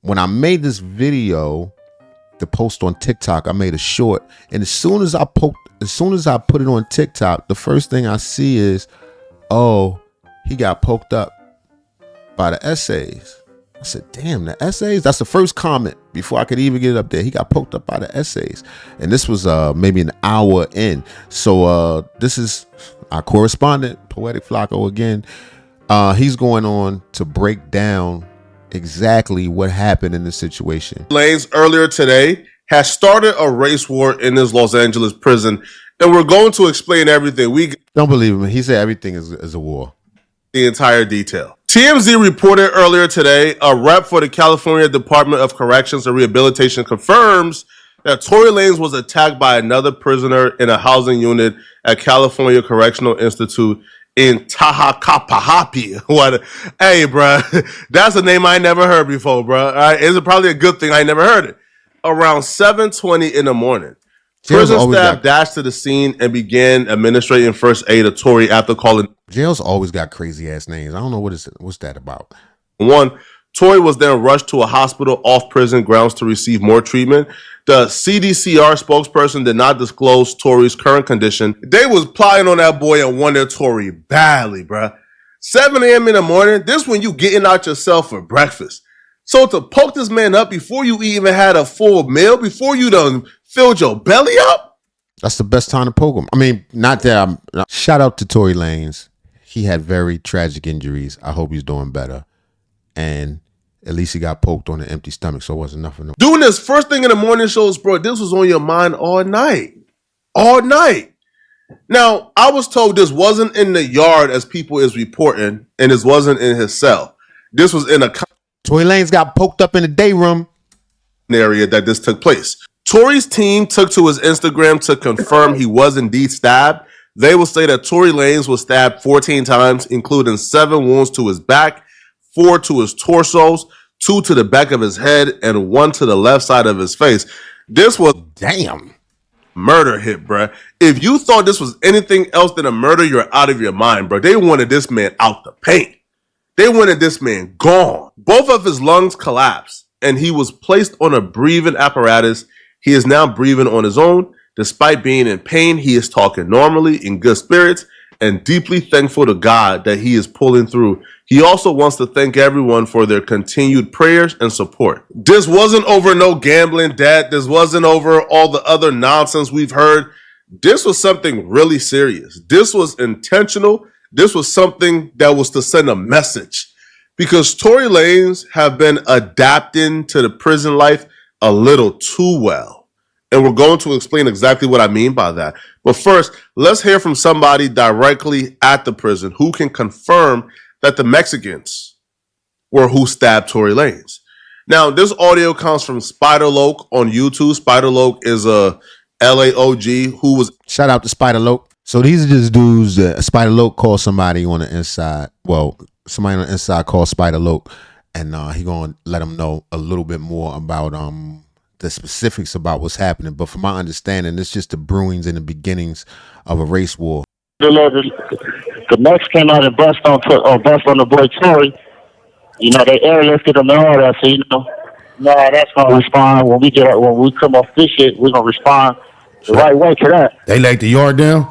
when I made this video, the post on TikTok, I made a short, and as soon as I put it on TikTok, the first thing I see is, oh, he got poked up by the essays. I said, damn, the essays? That's the first comment before I could even get it up there. He got poked up by the essays. And this was maybe an hour in. So this is our correspondent, Poetic Flacco again. He's going on to break down exactly what happened in this situation. Lanez earlier today has started a race war in his Los Angeles prison. And we're going to explain everything. We don't believe him. He said everything is a war. The entire detail. TMZ reported earlier today, a rep for the California Department of Corrections and Rehabilitation confirms that Tory Lanez was attacked by another prisoner in a housing unit at California Correctional Institute in Tahacapahapi. What? Hey, bro, that's a name I never heard before, bro. All right, it's probably a good thing I never heard it. Around 7:20 in the morning, prison staff dashed to the scene and began administering first aid to Tory after calling. Jail's always got crazy ass names. I don't know what's that about. One, Tory was then rushed to a hospital off prison grounds to receive more treatment. The CDCR spokesperson did not disclose Tory's current condition. They was plotting on that boy and wanted Tory badly, bruh. 7 a.m. in the morning, this when you getting out yourself for breakfast. So to poke this man up before you even had a full meal, before you done filled your belly up? That's the best time to poke him. I mean, not that shout out to Tory Lanez. He had very tragic injuries. I hope he's doing better. And at least he got poked on an empty stomach, so it wasn't nothing. Doing this first thing in the morning shows, bro, this was on your mind all night. All night. Now, I was told this wasn't in the yard as people is reporting, and this wasn't in his cell. This was in a Tory Lanez got poked up in the day room area that this took place. Tory's team took to his Instagram to confirm he was indeed stabbed. They will say that Tory Lanez was stabbed 14 times, including 7 wounds to his back, 4 to his torsos, 2 to the back of his head, and 1 to the left side of his face. This was murder hit, bruh. If you thought this was anything else than a murder, you're out of your mind, bro. They wanted this man out the paint. They wanted this man gone. Both of his lungs collapsed, and he was placed on a breathing apparatus. He is now breathing on his own. Despite being in pain, he is talking normally, in good spirits, and deeply thankful to God that he is pulling through. He also wants to thank everyone for their continued prayers and support. This wasn't over no gambling debt. This wasn't over all the other nonsense we've heard. This was something really serious. This was intentional. This was something that was to send a message. Because Tory Lanez have been adapting to the prison life a little too well. And we're going to explain exactly what I mean by that. But first, let's hear from somebody directly at the prison who can confirm that the Mexicans were who stabbed Tory Lanez. Now, this audio comes from Spider-Loc on YouTube. Spider-Loc is a LAOG who was... Shout out to Spider-Loc. So these are just dudes that Spider-Loc called somebody on the inside. Well, somebody on the inside called Spider-Loc. And he going to let them know a little bit more about... the specifics about what's happening, but from my understanding, it's just the brewings and the beginnings of a race war. The Mex came out and bust on the boy Tory. You know, they airlifted him and all that. So that's gonna respond when we come off this shit. We're gonna respond the right way to that. They laid the yard down.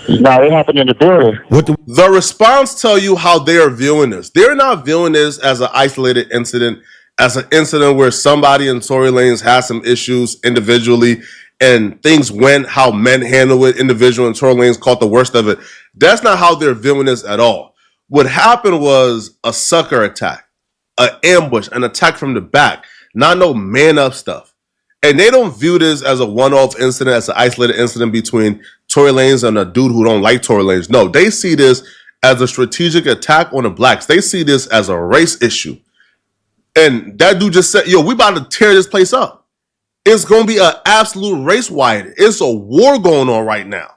No, it happened in the building. The response tell you how they are viewing this. They're not viewing this as an isolated incident. As an incident where somebody in Tory Lanez has some issues individually and things went how men handle it individually and Tory Lanez caught the worst of it. That's not how they're viewing this at all. What happened was a sucker attack, an ambush, an attack from the back, not no man up stuff. And they don't view this as a one-off incident, as an isolated incident between Tory Lanez and a dude who don't like Tory Lanez. No, they see this as a strategic attack on the blacks. They see this as a race issue. And that dude just said, yo, we about to tear this place up. It's going to be an absolute race riot. It's a war going on right now.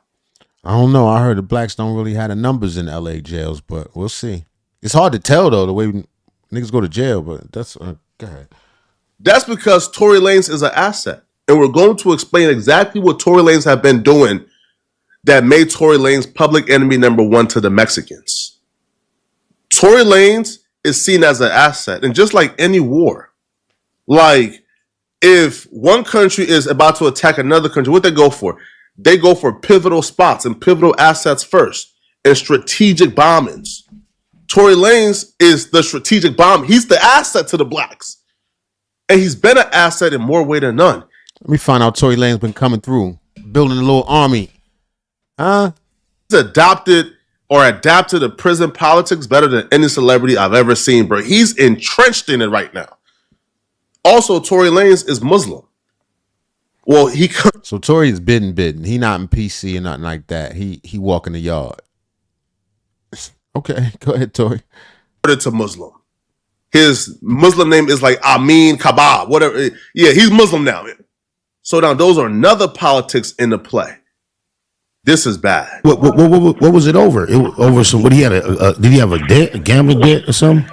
I don't know. I heard the blacks don't really have the numbers in LA jails, but we'll see. It's hard to tell, though, the way niggas go to jail, but that's, go ahead. That's because Tory Lanez is an asset. And we're going to explain exactly what Tory Lanez have been doing that made Tory Lanez public enemy number 1 to the Mexicans. Tory Lanez is seen as an asset. And just like any war, like if one country is about to attack another country, what they go for? They go for pivotal spots and pivotal assets first and strategic bombings. Tory Lanez is the strategic bomb. He's the asset to the blacks. And he's been an asset in more way than none. Let me find out Tory Lanez been coming through, building a little army. He's adapted to prison politics better than any celebrity I've ever seen, bro. He's entrenched in it right now. Also, Tory Lanez is Muslim. Well, so Tory is bidden. He not in PC or nothing like that. He walk in the yard. Okay, go ahead, Tory. To Muslim. His Muslim name is like Amin Kabab, whatever. Yeah, he's Muslim now. So now those are another politics in the play. This is bad. What was it over? It was over some. What he had did he have a debt, a gambling debt or something?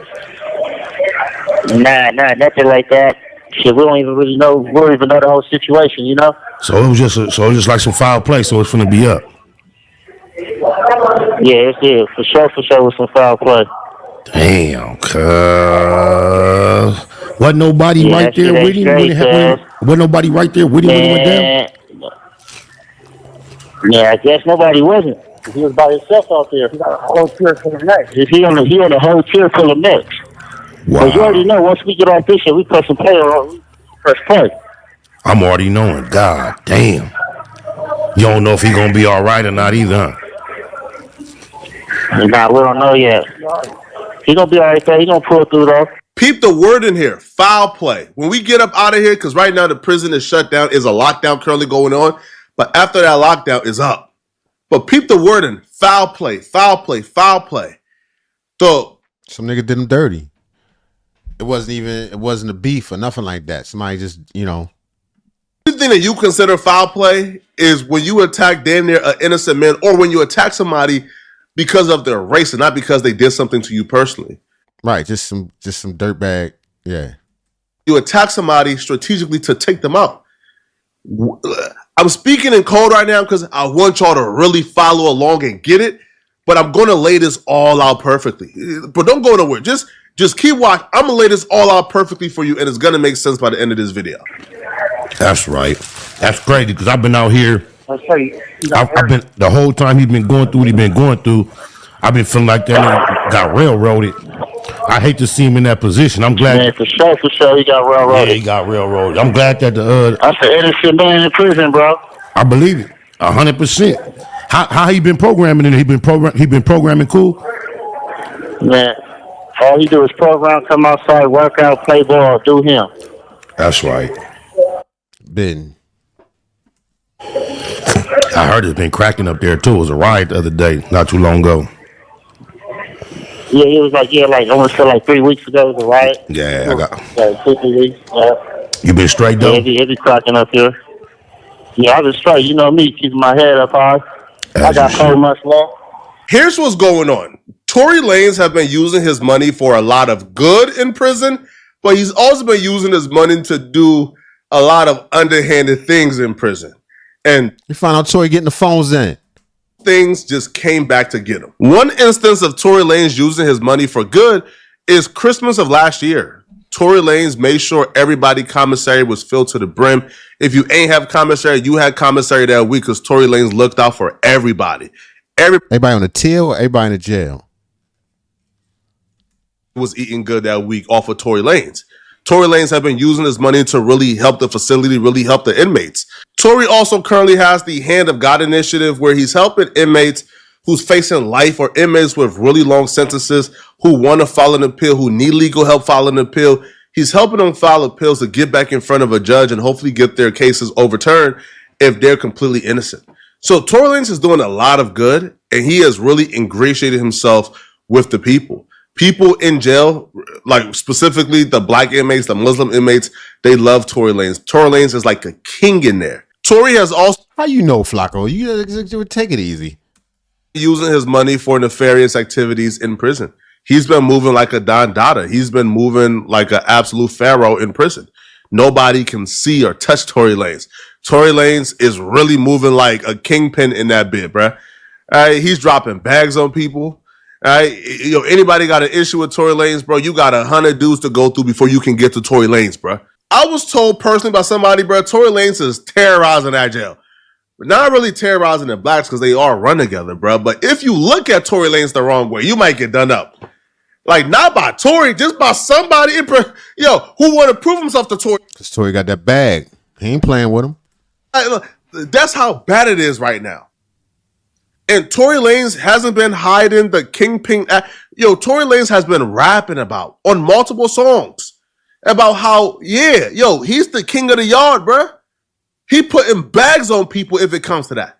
Nah, nothing like that. Shit, we don't even really know. We don't even know the whole situation, you know. So it was just like some foul play. So it's gonna be up. Yeah, it's for sure with some foul play. Damn, cuz wasn't nobody right there with him when it happened. Wasn't nobody right there with him when it went down. Yeah, I guess nobody wasn't. He was by himself out there. He got a whole tier full of necks. He on a whole tier full of necks. Wow. Because you already know, once we get off this shit, we press some play on. We press play. I'm already knowing. God damn. You don't know if he gonna be all right or not either, huh? Nah, we don't know yet. He gonna be all right there. He gonna pull through though. Peep the word in here, foul play. When we get up out of here, because right now the prison is shut down, is a lockdown currently going on. But after that lockdown is up. But peep the word in, foul play, foul play, foul play. So some nigga did him dirty. It wasn't a beef or nothing like that. Somebody just, the thing that you consider foul play is when you attack damn near an innocent man, or when you attack somebody because of their race and not because they did something to you personally. Right, just some dirtbag. Yeah. You attack somebody strategically to take them out. I'm speaking in code right now because I want y'all to really follow along and get it, but I'm going to lay this all out perfectly. But don't go nowhere. Just keep watching. I'm going to lay this all out perfectly for you, and it's going to make sense by the end of this video. That's right. That's crazy because I've been out here. I've been the whole time he's been going through what he's been going through. I've been feeling like that nigga got railroaded. I hate to see him in that position. I'm glad. Man, for sure, he got railroaded. Yeah, he got railroaded. I'm glad that that's an innocent man in prison, bro. I believe it, 100%. How he been programming? And he been programming cool. Man, all he do is program, come outside, work out, play ball, do him. That's right. Ben. I heard it's been cracking up there too. It was a riot the other day, not too long ago. Yeah, it was like I want to say like 3 weeks ago it was a riot. Yeah, I got like 50 weeks. You been straight though? Yeah, it be cracking up here. Yeah, I been straight. You know me, keeping my head up high. I got 4 months left. Here's what's going on. Tory Lanez have been using his money for a lot of good in prison, but he's also been using his money to do a lot of underhanded things in prison. And you find out Tory getting the phones in. Things just came back to get him. One instance of Tory Lanez using his money for good is Christmas of last year. Tory Lanez made sure everybody commissary was filled to the brim. If you ain't have commissary, you had commissary that week because Tory Lanez looked out for everybody. Everybody on the till or everybody in the jail? Was eating good that week off of Tory Lanez. Tory Lanez have been using his money to really help the facility, really help the inmates. Tory also currently has the Hand of God initiative where he's helping inmates who's facing life or inmates with really long sentences who want to file an appeal, who need legal help filing an appeal. He's helping them file appeals to get back in front of a judge and hopefully get their cases overturned if they're completely innocent. So Tory Lanez is doing a lot of good, and he has really ingratiated himself with the people. People in jail, like specifically the black inmates, the Muslim inmates, they love Tory Lanez. Tory Lanez is like a king in there. Tory has also... How you know, Flacco? You would take it easy. Using his money for nefarious activities in prison. He's been moving like a Don Dada. He's been moving like an absolute pharaoh in prison. Nobody can see or touch Tory Lanez. Tory Lanez is really moving like a kingpin in that bit, bruh. He's dropping bags on people. All right, anybody got an issue with Tory Lanez, bro? You got 100 dudes to go through before you can get to Tory Lanez, bro. I was told personally by somebody, bro, Tory Lanez is terrorizing that jail. But not really terrorizing the blacks because they all run together, bro. But if you look at Tory Lanez the wrong way, you might get done up. Like, not by Tory, just by somebody who want to prove himself to Tory. Because Tory got that bag. He ain't playing with him. That's how bad it is right now. And Tory Lanez hasn't been hiding the Kingpin. Tory Lanez has been rapping about on multiple songs about how, he's the king of the yard, bro. He putting bags on people if it comes to that.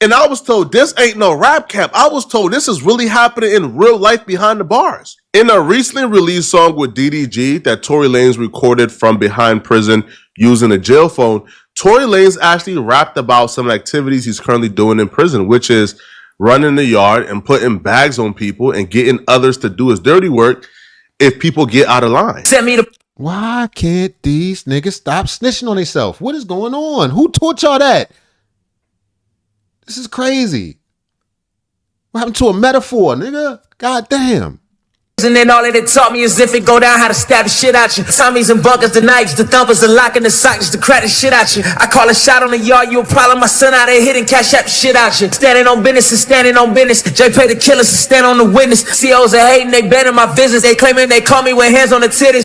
And I was told this ain't no rap cap. I was told this is really happening in real life behind the bars. In a recently released song with DDG that Tory Lanez recorded from behind prison using a jail phone, Tory Lanez actually rapped about some activities he's currently doing in prison, which is running the yard and putting bags on people and getting others to do his dirty work if people get out of line. Why can't these niggas stop snitching on themselves? What is going on? Who taught y'all that? This is crazy. What happened to a metaphor, nigga? God damn. And then all that it taught me is if it go down, how to stab the shit out you. Tommies and bunkers, the knives, the thumpers, the locking the sockets, the crack the shit out you. I call a shot on the yard, you a problem. My son out there hitting cash out the shit out you. Standing on business and standing on business. J pay the killers and stand on the witness. COs are hating, they banning my business. They claiming they call me with hands on the titties.